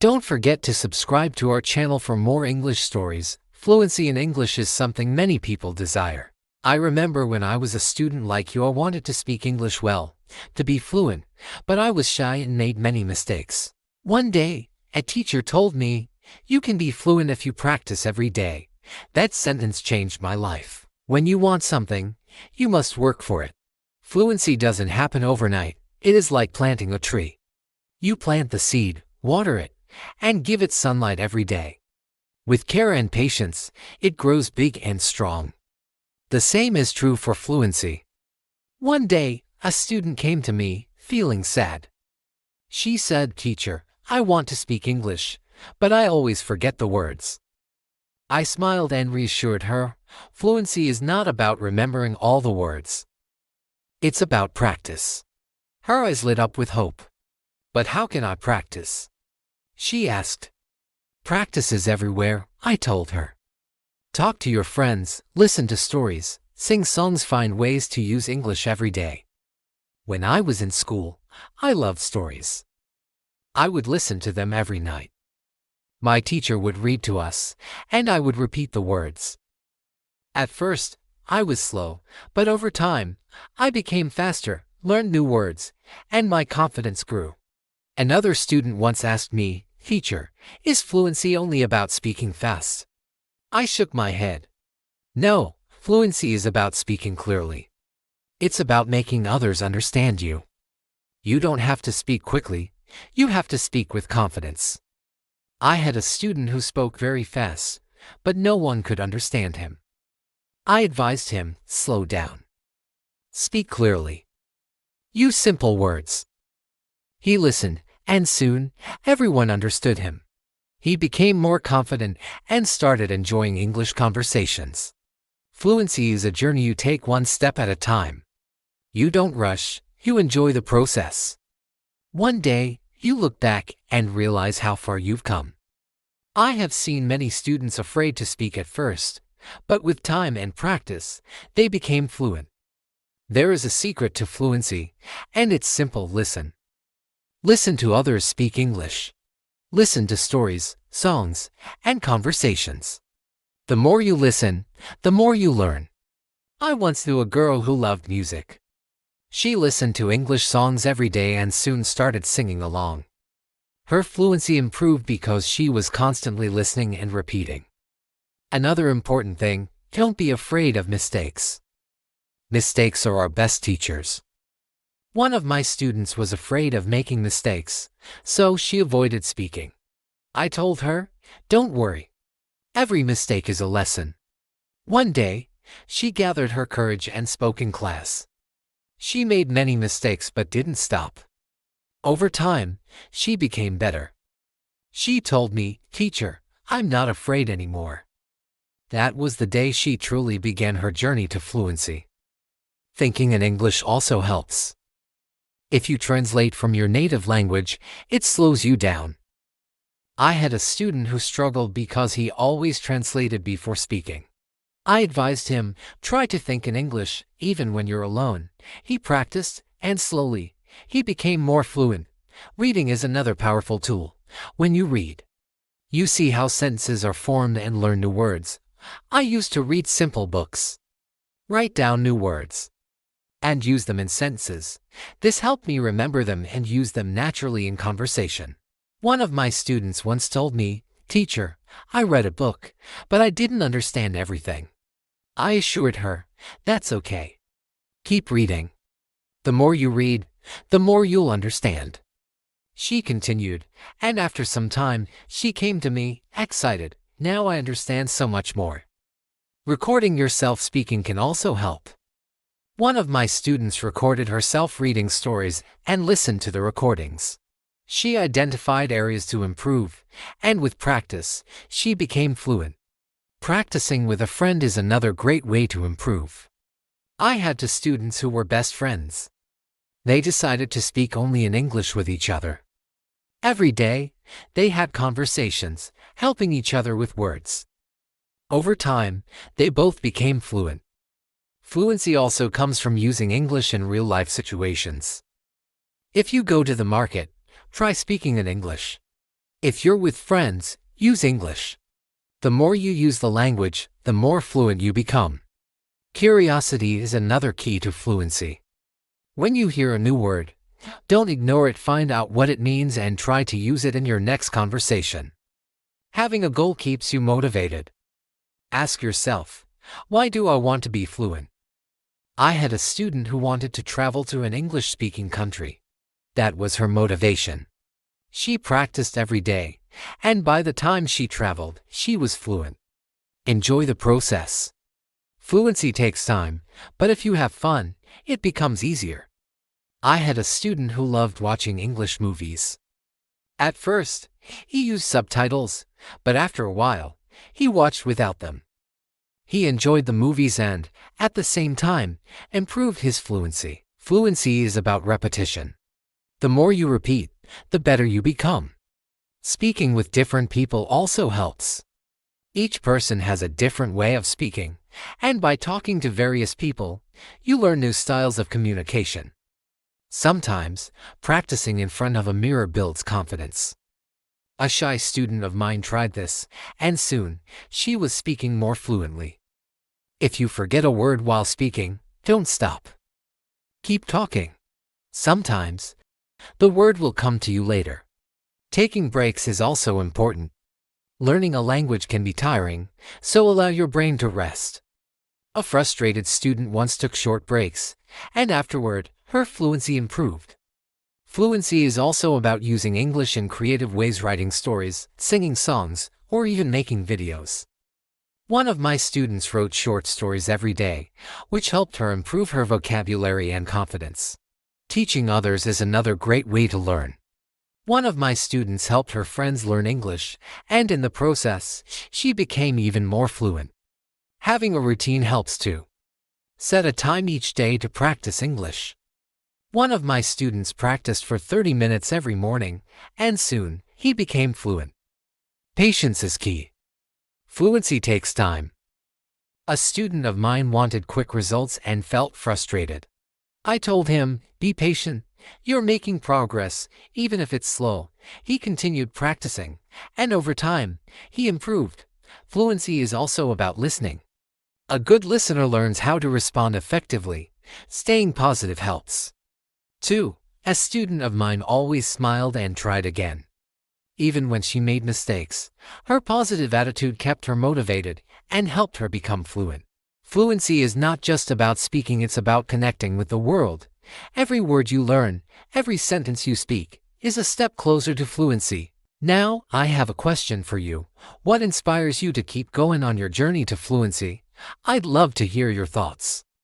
Don't forget to subscribe to our channel for more English stories. Fluency in English is something many people desire. I remember when I was a student like you, I wanted to speak English well, to be fluent, but I was shy and made many mistakes. One day, a teacher told me, "You can be fluent if you practice every day." That sentence changed my life. When you want something, you must work for it. Fluency doesn't happen overnight. It is like planting a tree. You plant the seed, water it, and give it sunlight every day. With care and patience, it grows big and strong. The same is true for fluency. One day, a student came to me, feeling sad. She said, "Teacher, I want to speak English, but I always forget the words." I smiled and reassured her, fluency is not about remembering all the words. It's about practice. Her eyes lit up with hope. "But how can I practice?" she asked. "Practice is everywhere," I told her. Talk to your friends, listen to stories, sing songs, find ways to use English every day. When I was in school, I loved stories. I would listen to them every night. My teacher would read to us, and I would repeat the words. At first, I was slow, but over time, I became faster, learned new words, and my confidence grew. Another student once asked me, "Teacher, is fluency only about speaking fast?" I shook my head. No, fluency is about speaking clearly. It's about making others understand you. You don't have to speak quickly, you have to speak with confidence. I had a student who spoke very fast, but no one could understand him. I advised him, "Slow down. Speak clearly. Use simple words." He listened, and soon, everyone understood him. He became more confident and started enjoying English conversations. Fluency is a journey you take one step at a time. You don't rush, you enjoy the process. One day, you look back and realize how far you've come. I have seen many students afraid to speak at first, but with time and practice, they became fluent. There is a secret to fluency, and it's simple: listen. Listen to others speak English. Listen to stories, songs, and conversations. The more you listen, the more you learn. I once knew a girl who loved music. She listened to English songs every day and soon started singing along. Her fluency improved because she was constantly listening and repeating. Another important thing, don't be afraid of mistakes. Mistakes are our best teachers. One of my students was afraid of making mistakes, so she avoided speaking. I told her, "Don't worry. Every mistake is a lesson." One day, she gathered her courage and spoke in class. She made many mistakes but didn't stop. Over time, she became better. She told me, "Teacher, I'm not afraid anymore." That was the day she truly began her journey to fluency. Thinking in English also helps. If you translate from your native language, it slows you down. I had a student who struggled because he always translated before speaking. I advised him, "Try to think in English, even when you're alone." He practiced, and slowly, he became more fluent. Reading is another powerful tool. When you read, you see how sentences are formed and learn new words. I used to read simple books, write down new words, and use them in sentences. This helped me remember them and use them naturally in conversation. One of my students once told me, "Teacher, I read a book, but I didn't understand everything." I assured her, "That's okay. Keep reading. The more you read, the more you'll understand." She continued, and after some time, she came to me, excited, "Now I understand so much more." Recording yourself speaking can also help. One of my students recorded herself reading stories and listened to the recordings. She identified areas to improve, and with practice, she became fluent. Practicing with a friend is another great way to improve. I had two students who were best friends. They decided to speak only in English with each other. Every day, they had conversations, helping each other with words. Over time, they both became fluent. Fluency also comes from using English in real-life situations. If you go to the market, try speaking in English. If you're with friends, use English. The more you use the language, the more fluent you become. Curiosity is another key to fluency. When you hear a new word, don't ignore it, find out what it means and try to use it in your next conversation. Having a goal keeps you motivated. Ask yourself, why do I want to be fluent? I had a student who wanted to travel to an English-speaking country. That was her motivation. She practiced every day, and by the time she traveled, she was fluent. Enjoy the process. Fluency takes time, but if you have fun, it becomes easier. I had a student who loved watching English movies. At first, he used subtitles, but after a while, he watched without them. He enjoyed the movies and, at the same time, improved his fluency. Fluency is about repetition. The more you repeat, the better you become. Speaking with different people also helps. Each person has a different way of speaking, and by talking to various people, you learn new styles of communication. Sometimes, practicing in front of a mirror builds confidence. A shy student of mine tried this, and soon, she was speaking more fluently. If you forget a word while speaking, don't stop. Keep talking. Sometimes, the word will come to you later. Taking breaks is also important. Learning a language can be tiring, so allow your brain to rest. A frustrated student once took short breaks, and afterward, her fluency improved. Fluency is also about using English in creative ways, writing stories, singing songs, or even making videos. One of my students wrote short stories every day, which helped her improve her vocabulary and confidence. Teaching others is another great way to learn. One of my students helped her friends learn English, and in the process, she became even more fluent. Having a routine helps too. Set a time each day to practice English. One of my students practiced for 30 minutes every morning, and soon, he became fluent. Patience is key. Fluency takes time. A student of mine wanted quick results and felt frustrated. I told him, be patient, you're making progress, even if it's slow. He continued practicing, and over time, he improved. Fluency is also about listening. A good listener learns how to respond effectively. Staying positive helps. 2. A student of mine always smiled and tried again. Even when she made mistakes, her positive attitude kept her motivated and helped her become fluent. Fluency is not just about speaking, it's about connecting with the world. Every word you learn, every sentence you speak, is a step closer to fluency. Now, I have a question for you. What inspires you to keep going on your journey to fluency? I'd love to hear your thoughts.